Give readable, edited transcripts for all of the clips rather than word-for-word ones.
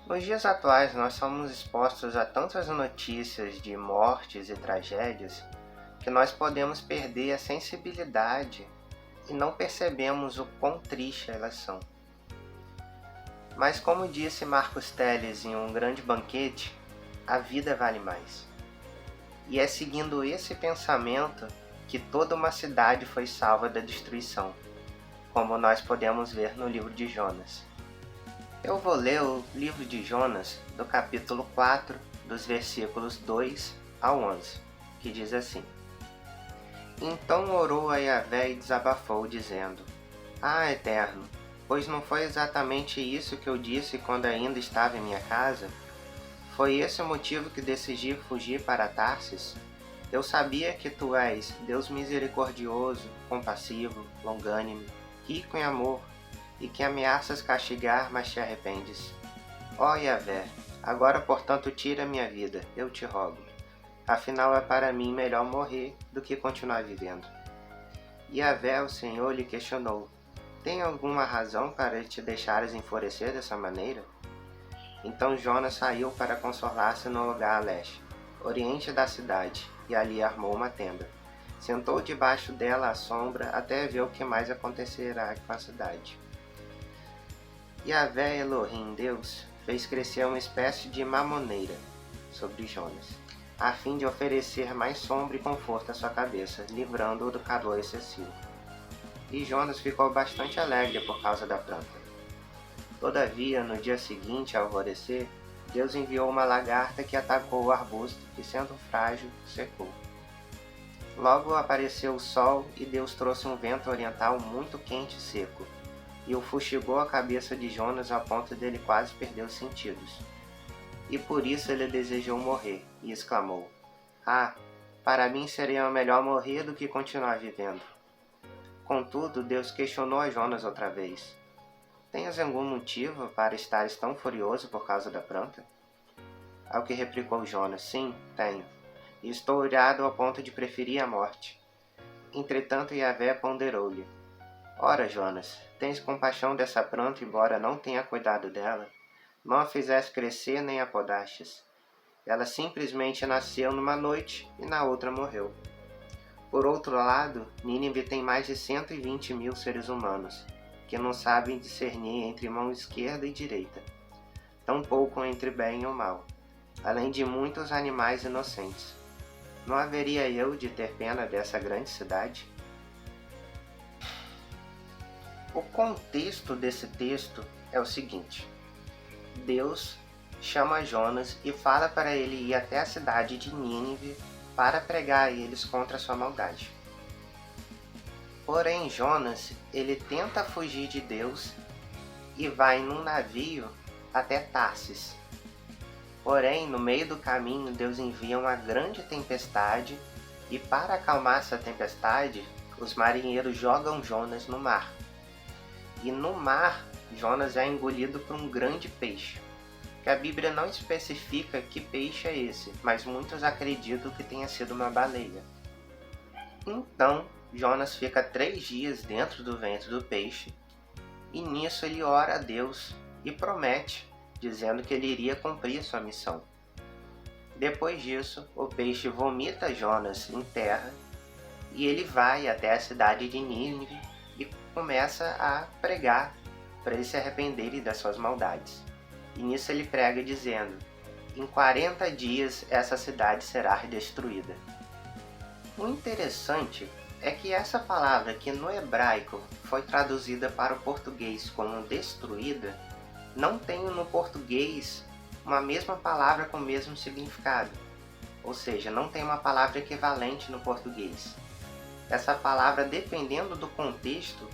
Nos dias atuais, nós somos expostos a tantas notícias de mortes e tragédias que nós podemos perder a sensibilidade e não percebemos o quão triste elas são. Mas como disse Marcos Telles em Um Grande Banquete, a vida vale mais. E é seguindo esse pensamento que toda uma cidade foi salva da destruição, como nós podemos ver no livro de Jonas. Eu vou ler o livro de Jonas, do capítulo 4, dos versículos 2 ao 11, que diz assim: Então orou a Yahvé e desabafou, dizendo: Ah, Eterno, pois não foi exatamente isso que eu disse quando ainda estava em minha casa? Foi esse o motivo que decidi fugir para Tarsis? Eu sabia que tu és Deus misericordioso, compassivo, longânime, rico em amor, e que ameaças castigar, mas te arrependes. Ó Yahvé, agora portanto tira minha vida, eu te rogo. Afinal é para mim melhor morrer do que continuar vivendo. Yahvé, o Senhor, lhe questionou: Tem alguma razão para te deixares enfurecer dessa maneira? Então Jonas saiu para consolar-se no lugar a leste, oriente da cidade, e ali armou uma tenda. Sentou debaixo dela à sombra até ver o que mais acontecerá com a cidade. Yahvé Elohim, Deus, fez crescer uma espécie de mamoneira sobre Jonas, a fim de oferecer mais sombra e conforto à sua cabeça, livrando-o do calor excessivo. E Jonas ficou bastante alegre por causa da planta. Todavia, no dia seguinte, ao alvorecer, Deus enviou uma lagarta que atacou o arbusto e, sendo frágil, secou. Logo apareceu o sol e Deus trouxe um vento oriental muito quente e seco, e o fustigou a cabeça de Jonas ao ponto dele quase perder os sentidos. E por isso ele desejou morrer, e exclamou: Ah, para mim seria melhor morrer do que continuar vivendo. Contudo, Deus questionou a Jonas outra vez: Tens algum motivo para estares tão furioso por causa da planta? Ao que replicou Jonas: Sim, tenho, e estou irado ao ponto de preferir a morte. Entretanto, Yahvé ponderou-lhe: Ora, Jonas, tens compaixão dessa planta, embora não tenha cuidado dela? Não a fizeste crescer nem a podastes. Ela simplesmente nasceu numa noite e na outra morreu. Por outro lado, Nínive tem mais de 120 mil seres humanos, que não sabem discernir entre mão esquerda e direita, tampouco entre bem e o mal, além de muitos animais inocentes. Não haveria eu de ter pena dessa grande cidade? O contexto desse texto é o seguinte: Deus chama Jonas e fala para ele ir até a cidade de Nínive para pregar a eles contra a sua maldade. Porém, Jonas, ele tenta fugir de Deus e vai num navio até Tarsis. Porém, no meio do caminho, Deus envia uma grande tempestade e, para acalmar essa tempestade, os marinheiros jogam Jonas no mar. E no mar, Jonas é engolido por um grande peixe, que a Bíblia não especifica que peixe é esse, mas muitos acreditam que tenha sido uma baleia. Então, Jonas fica 3 dias dentro do ventre do peixe, e nisso ele ora a Deus e promete, dizendo que ele iria cumprir sua missão. Depois disso, o peixe vomita Jonas em terra, e ele vai até a cidade de Nínive e começa a pregar para eles se arrependerem das suas maldades. E nisso ele prega dizendo: Em 40 dias essa cidade será destruída. O interessante é que essa palavra, que no hebraico foi traduzida para o português como destruída, não tem no português uma mesma palavra com o mesmo significado. Ou seja, não tem uma palavra equivalente no português. Essa palavra, dependendo do contexto,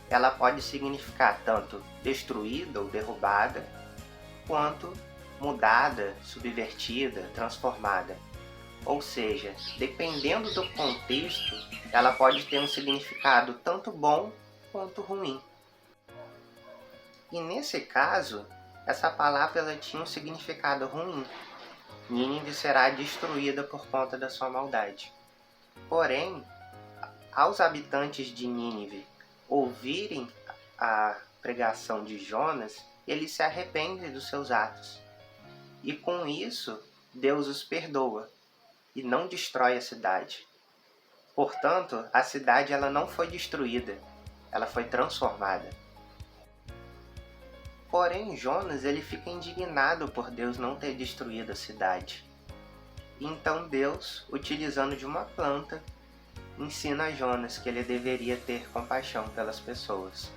ela pode significar tanto destruída ou derrubada, quanto mudada, subvertida, transformada. Ou seja, dependendo do contexto, ela pode ter um significado tanto bom quanto ruim. E nesse caso, essa palavra ela tinha um significado ruim. Nínive será destruída por conta da sua maldade. Porém, aos habitantes de Nínive ouvirem a pregação de Jonas, eles se arrependem dos seus atos E com isso, Deus os perdoa e não destrói a cidade. Portanto, a cidade ela não foi destruída, ela foi transformada. Porém, Jonas ele fica indignado por Deus não ter destruído a cidade. Então Deus, utilizando de uma planta, ensina a Jonas que ele deveria ter compaixão pelas pessoas.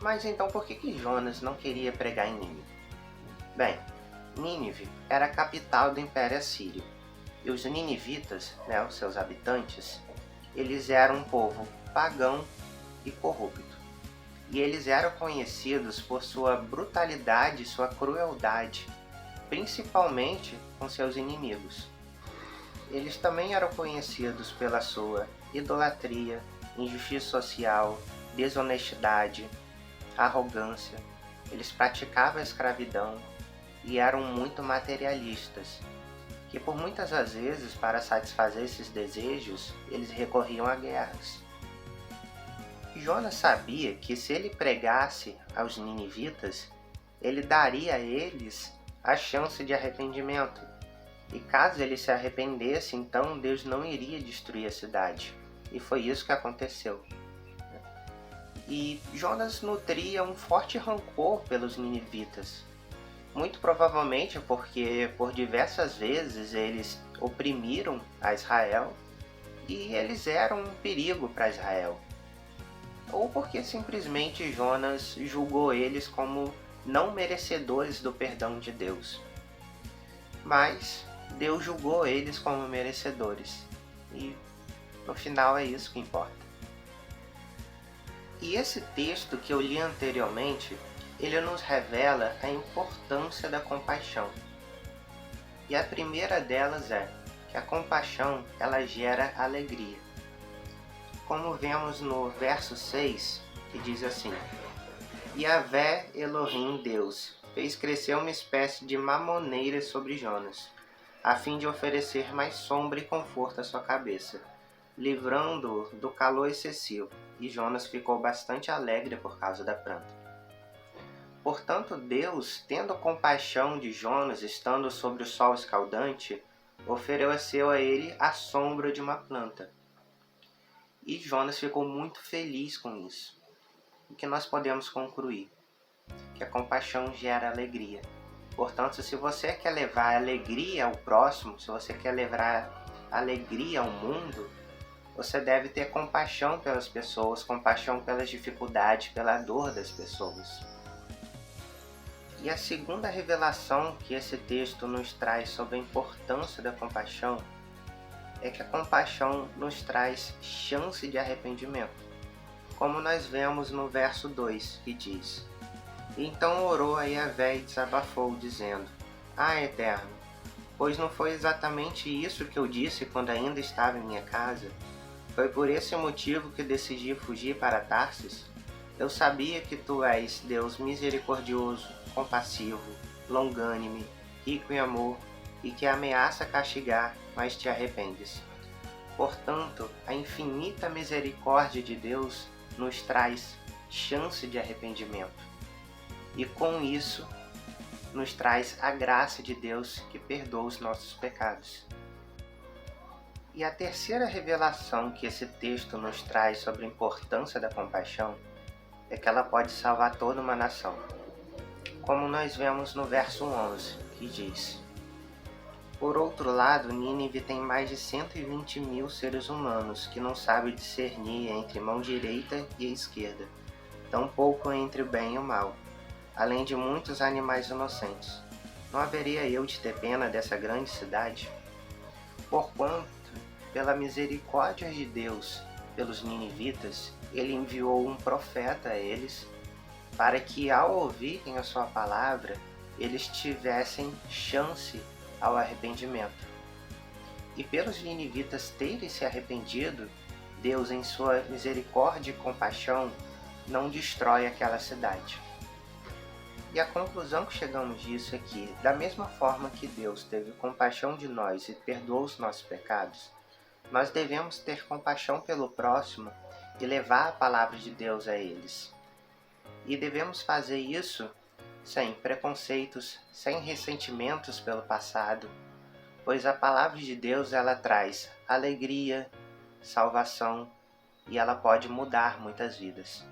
Mas então por que Jonas não queria pregar em Nínive? Bem, Nínive era a capital do Império Assírio. E os ninivitas, os seus habitantes, eles eram um povo pagão e corrupto. E eles eram conhecidos por sua brutalidade e sua crueldade, principalmente com seus inimigos. Eles também eram conhecidos pela sua idolatria, injustiça social, desonestidade, arrogância. Eles praticavam a escravidão e eram muito materialistas, que por muitas das vezes, para satisfazer esses desejos, eles recorriam a guerras. Jonas sabia que se ele pregasse aos ninivitas, ele daria a eles a chance de arrependimento. E caso ele se arrependesse, então Deus não iria destruir a cidade. E foi isso que aconteceu. E Jonas nutria um forte rancor pelos ninivitas. Muito provavelmente porque por diversas vezes eles oprimiram a Israel e eles eram um perigo para Israel. Ou porque simplesmente Jonas julgou eles como não merecedores do perdão de Deus. Mas Deus julgou eles como merecedores. E no final é isso que importa. E esse texto que eu li anteriormente, ele nos revela a importância da compaixão. E a primeira delas é que a compaixão ela gera alegria. Como vemos no verso 6, que diz assim: Yahvé Elohim Deus fez crescer uma espécie de mamoneira sobre Jonas, a fim de oferecer mais sombra e conforto à sua cabeça, livrando-o do calor excessivo, e Jonas ficou bastante alegre por causa da planta. Portanto, Deus, tendo compaixão de Jonas estando sobre o sol escaldante, ofereceu a ele a sombra de uma planta. E Jonas ficou muito feliz com isso. O que nós podemos concluir? Que a compaixão gera alegria. Portanto, se você quer levar alegria ao próximo, se você quer levar alegria ao mundo, você deve ter compaixão pelas pessoas, compaixão pelas dificuldades, pela dor das pessoas. E a segunda revelação que esse texto nos traz sobre a importância da compaixão é que a compaixão nos traz chance de arrependimento. Como nós vemos no verso 2, que diz: Então orou a Yahvé e desabafou, dizendo: Eterno, pois não foi exatamente isso que eu disse quando ainda estava em minha casa? Foi por esse motivo que decidi fugir para Tarsis? Eu sabia que tu és Deus misericordioso, compassivo, longânime, rico em amor, e que ameaça castigar, mas te arrependes. Portanto, a infinita misericórdia de Deus nos traz chance de arrependimento. E com isso, nos traz a graça de Deus que perdoa os nossos pecados. E a terceira revelação que esse texto nos traz sobre a importância da compaixão é que ela pode salvar toda uma nação. Como nós vemos no verso 11, que diz: Por outro lado, Nínive tem mais de 120 mil seres humanos que não sabem discernir entre mão direita e esquerda, tampouco entre o bem e o mal, além de muitos animais inocentes. Não haveria eu de ter pena dessa grande cidade? Porquanto, pela misericórdia de Deus pelos ninivitas, ele enviou um profeta a eles, para que ao ouvirem a sua palavra, eles tivessem chance ao arrependimento. E pelos ninivitas terem se arrependido, Deus, em sua misericórdia e compaixão, não destrói aquela cidade. E a conclusão que chegamos disso é que, da mesma forma que Deus teve compaixão de nós e perdoou os nossos pecados, nós devemos ter compaixão pelo próximo e levar a palavra de Deus a eles. E devemos fazer isso sem preconceitos, sem ressentimentos pelo passado, pois a palavra de Deus ela traz alegria, salvação e ela pode mudar muitas vidas.